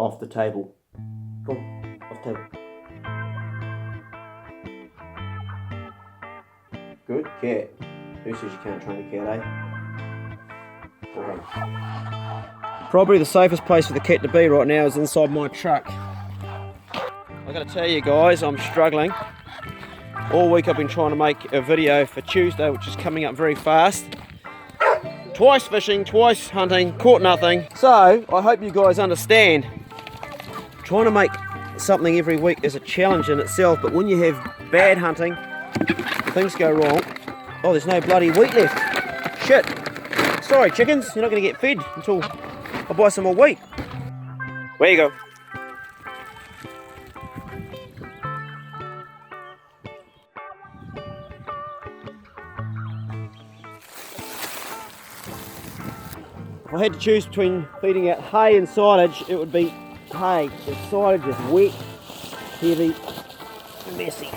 off the table. Go on, off the table. Good cat. Who says you can't train a cat, eh? Okay. Probably the safest place for the cat to be right now is inside my truck. I gotta tell you guys, I'm struggling. All week I've been trying to make a video for Tuesday, which is coming up very fast. Twice fishing, twice hunting, caught nothing. So, I hope you guys understand. Trying to make something every week is a challenge in itself, but when you have bad hunting, things go wrong. Oh, there's no bloody wheat left. Shit. Sorry, chickens, you're not going to get fed until I buy some more wheat. Where you go? If I had to choose between feeding out hay and silage, it would be hay. The silage is wet, heavy, and messy.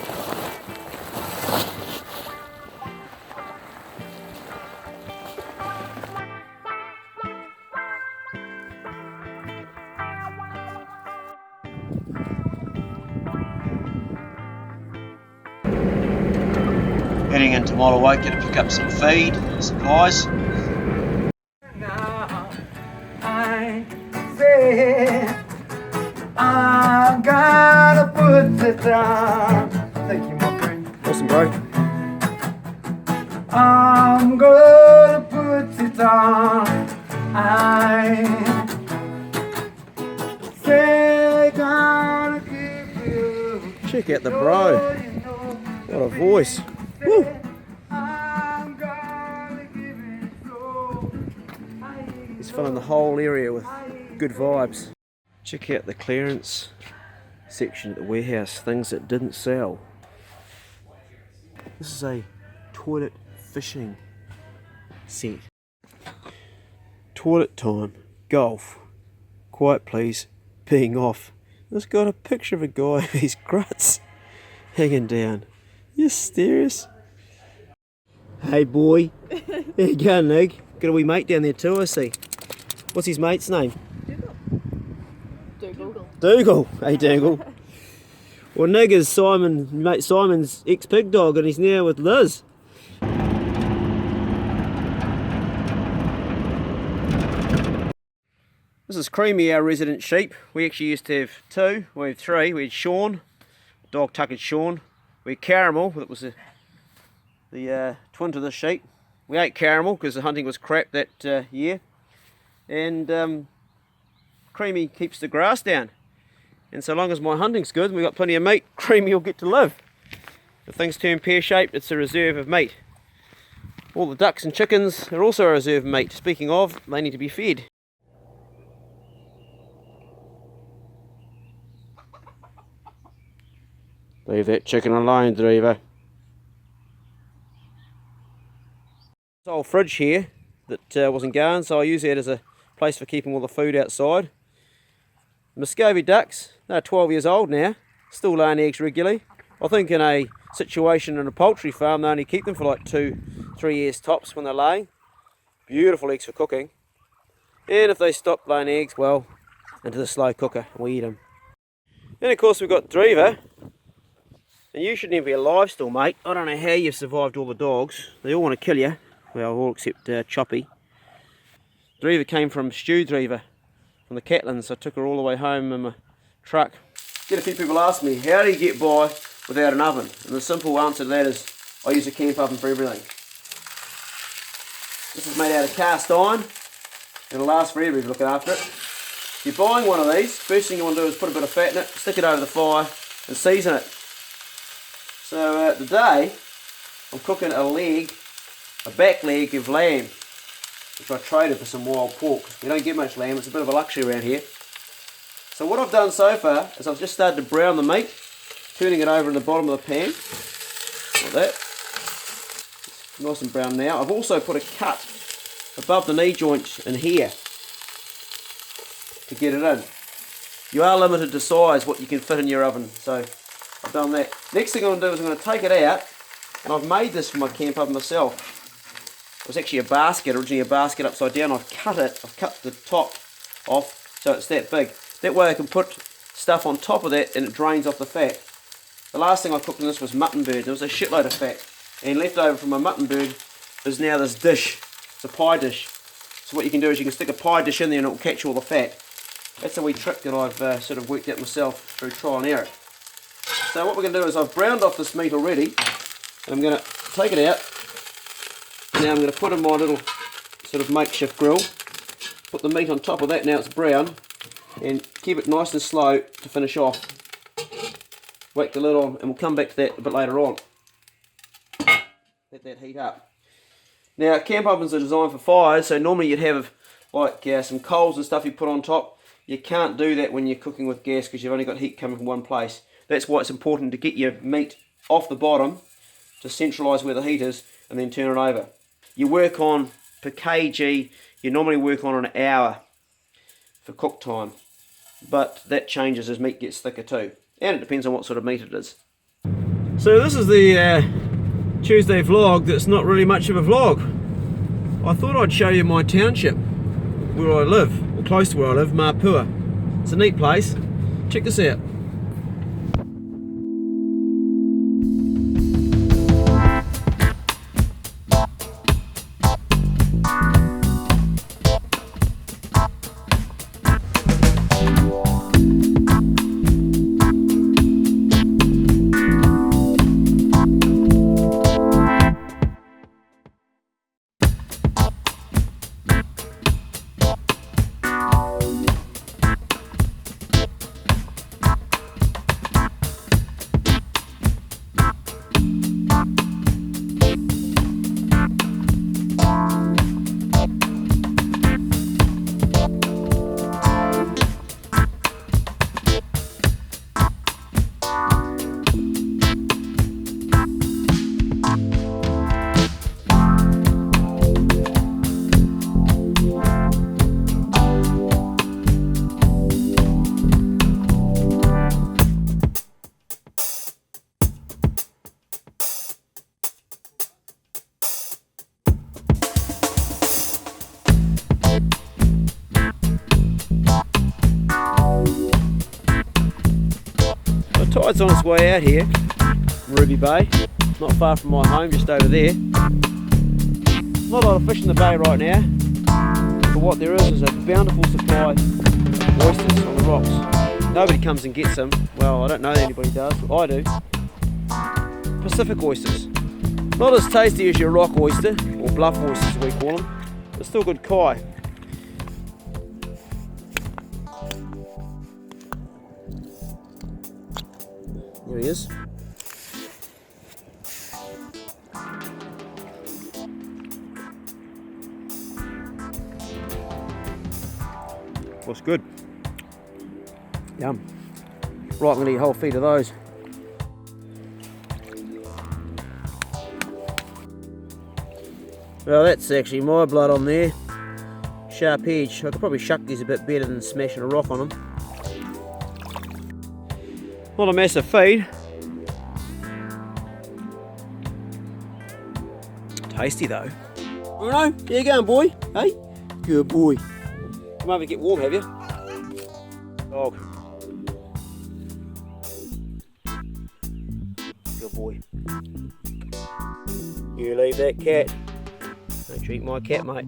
Heading into Mapua to pick up some feed and supplies. I'm gonna put it down. Thank you, my friend. Awesome, bro. I'm gonna put it down. I say gonna keep you. Check out the bro. What a voice. Woo. He's filling the whole area with good vibes. Check out the clearance section at the warehouse, things that didn't sell. This is a toilet fishing set. Toilet time, golf, quiet please, peeing off. It's got a picture of a guy with his gruts hanging down. You serious? Hey boy, there you go, Nig. Got a wee mate down there too, I see. What's his mate's name? Dougal. Hey Dougal. Well, Nig is mate Simon's ex-pig dog, and he's now with Liz. This is Creamy, our resident sheep. We actually used to have two, we have three. We had Sean, dog tuckered Sean. We had Caramel, that was the twin to the sheep. We ate Caramel because the hunting was crap that year. And Creamy keeps the grass down. And so long as my hunting's good and we've got plenty of meat, Creamy will get to live. If things turn pear-shaped, it's a reserve of meat. All the ducks and chickens are also a reserve of meat. Speaking of, they need to be fed. Leave that chicken alone, driver. This old fridge here that wasn't going, so I use that as a place for keeping all the food outside. Muscovy ducks, they're 12 years old now, still laying eggs regularly. I think in a situation in a poultry farm they only keep them for like 2-3 years tops when they're laying. Beautiful eggs for cooking. And if they stop laying eggs, well, into the slow cooker and we eat them. Then of course we've got Driva. And you shouldn't even be alive still, mate. I don't know how you've survived all the dogs. They all want to kill you. Well, all except Choppy. Driva came from Stew Driva, from the Catlins. I took her all the way home in my truck. Get a few people ask me, how do you get by without an oven? And the simple answer to that is, I use a camp oven for everything. This is made out of cast iron. It'll last forever if you look after it. If you're buying one of these, first thing you want to do is put a bit of fat in it, stick it over the fire, and season it. So today, I'm cooking a back leg of lamb, which I traded for some wild pork. We don't get much lamb, it's a bit of a luxury around here. So what I've done so far is I've just started to brown the meat, turning it over in the bottom of the pan, like that. It's nice and brown now. I've also put a cut above the knee joint in here to get it in. You are limited to size, what you can fit in your oven, so I've done that. Next thing I'm going to do is I'm going to take it out, and I've made this for my camp oven myself. It was actually a basket, originally a basket upside down. I've cut the top off so it's that big. That way I can put stuff on top of that and it drains off the fat. The last thing I cooked in this was mutton bird. There was a shitload of fat. And left over from my mutton bird is now this dish. It's a pie dish. So what you can do is you can stick a pie dish in there and it will catch all the fat. That's a wee trick that I've sort of worked out myself through trial and error. So what we're going to do is I've browned off this meat already. And I'm going to take it out. Now I'm going to put in my little sort of makeshift grill. Put the meat on top of that now it's brown. And keep it nice and slow to finish off. Whack the lid on and we'll come back to that a bit later on. Let that heat up. Now camp ovens are designed for fires, so normally you'd have like some coals and stuff you put on top. You can't do that when you're cooking with gas because you've only got heat coming from one place. That's why it's important to get your meat off the bottom to centralise where the heat is and then turn it over. You work on per kg, you normally work on an hour for cook time, but that changes as meat gets thicker too, and it depends on what sort of meat it is. So this is the Tuesday vlog that's not really much of a vlog. I thought I'd show you my township where I live, or close to where I live, Mapua. It's a neat place. Check this out. Tide's on its way out here, Ruby Bay, not far from my home, just over there. Not a lot of fish in the bay right now, but what there is a bountiful supply of oysters on the rocks. Nobody comes and gets them. Well, I don't know that anybody does, but I do. Pacific oysters. Not as tasty as your rock oyster, or bluff oysters as we call them, but still good kai. There he is. Looks good. Yum. Right, I'm going to eat a whole feed of those. Well, that's actually my blood on there. Sharp edge. I could probably shuck these a bit better than smashing a rock on them. Not a massive feed. Tasty though. Bruno, how you going, boy? Hey? Good boy. Come over to get warm, have you? Dog. Good boy. You leave that cat. Don't treat my cat, mate.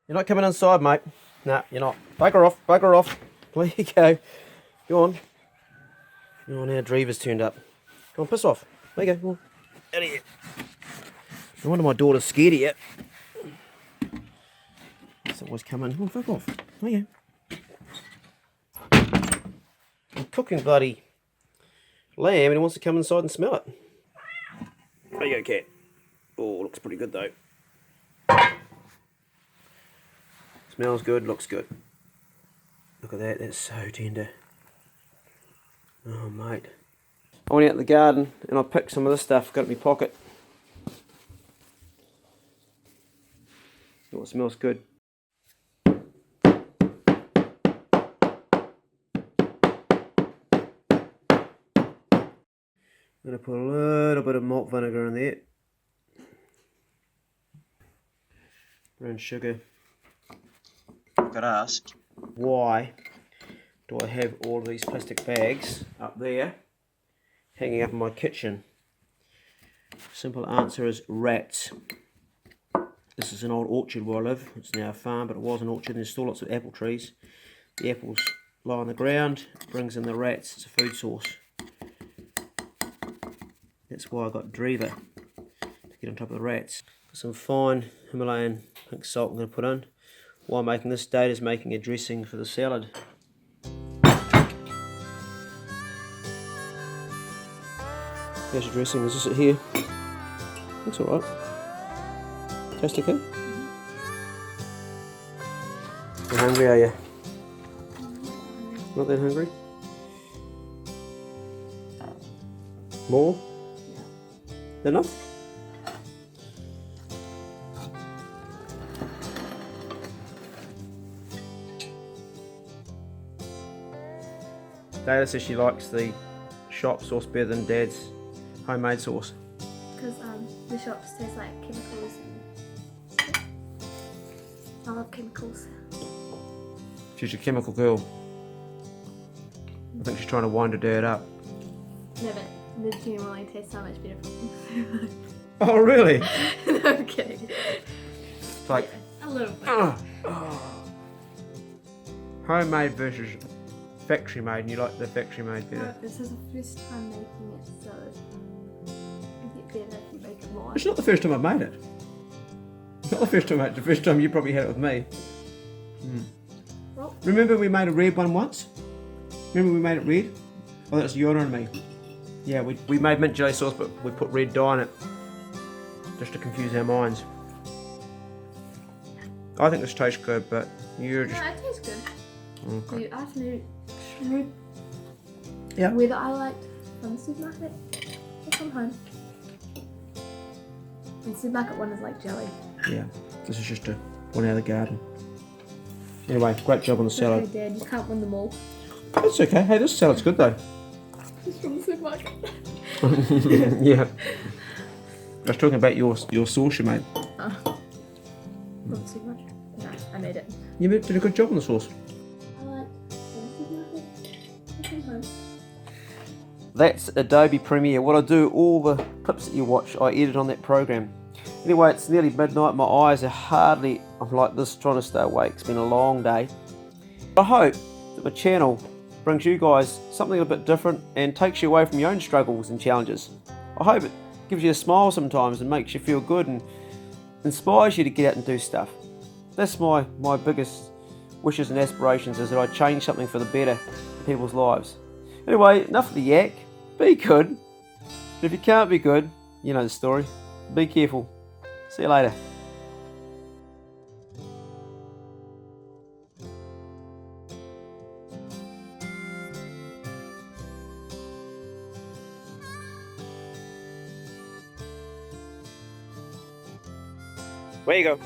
You're not coming inside, mate. Nah, you're not. Bugger off, bugger off. There you go. Go on. Oh, now Drever's turned up. Come on, piss off. There you go. Come on. Out of here. No wonder my daughter's scared of you. It's always coming. Come on, fuck off. There you go. I'm cooking bloody lamb and he wants to come inside and smell it. There you go, cat. Oh, looks pretty good though. Smells good, looks good. Look at that, that's so tender. Oh, mate. I went out in the garden and I picked some of this stuff, got it in my pocket. Oh, it smells good. I'm going to put a little bit of malt vinegar in there. brown sugar. I've got to ask, Why do I have all of these plastic bags up there, hanging up in my kitchen? Simple answer is rats. This is an old orchard where I live. It's now a farm, but it was an orchard. There's still lots of apple trees. The apples lie on the ground, brings in the rats. It's a food source. That's why I got Drever, to get on top of the rats. Some fine Himalayan pink salt I'm going to put in. While making this, Date is making a dressing for the salad. Here's your dressing. Is this it here? Looks alright. Taste okay? How hungry are you? Not that hungry? More? Yeah. Enough? Data says she likes the shop sauce better than Dad's homemade sauce. Because the shops taste like chemicals and stuff. I love chemicals. She's a chemical girl. I think she's trying to wind her dad up. No, but the genuinely tastes so much better from Oh, really? No, I'm kidding. It's like, yeah, a little bit. Homemade versus factory made, and you like the factory made better. This is the first time making it, so you get better if you make it more. It's not the first time I've made it. It's not the first time, the first time you probably had it with me. Well, Remember we made a red one once? Remember we made it red? Oh, that's Yoda and me. Yeah, we made mint jelly sauce, but we put red dye in it. Just to confuse our minds. I think this tastes good, but you're just... no, it tastes good. Okay. I have to Yeah. whether I liked from the supermarket or from home. And the supermarket one is like jelly. Yeah, this is just a one out of the garden. Anyway, great job on the salad. Okay, Dad, you can't win them all. That's okay. Hey, this salad's good though. It's from the supermarket. Yeah. I was talking about your sauce you made. From the supermarket? No, I made it. You did a good job on the sauce. I like from the supermarket or from home. That's Adobe Premiere. What I do, all the clips that you watch, I edit on that program. Anyway, it's nearly midnight. My eyes are hardly, I'm like this trying to stay awake. It's been a long day. I hope that my channel brings you guys something a bit different and takes you away from your own struggles and challenges. I hope it gives you a smile sometimes and makes you feel good and inspires you to get out and do stuff. That's my biggest wishes and aspirations, is that I change something for the better in people's lives. Anyway, enough of the yak. Be good. But if you can't be good, you know the story. Be careful. See you later. Where you go?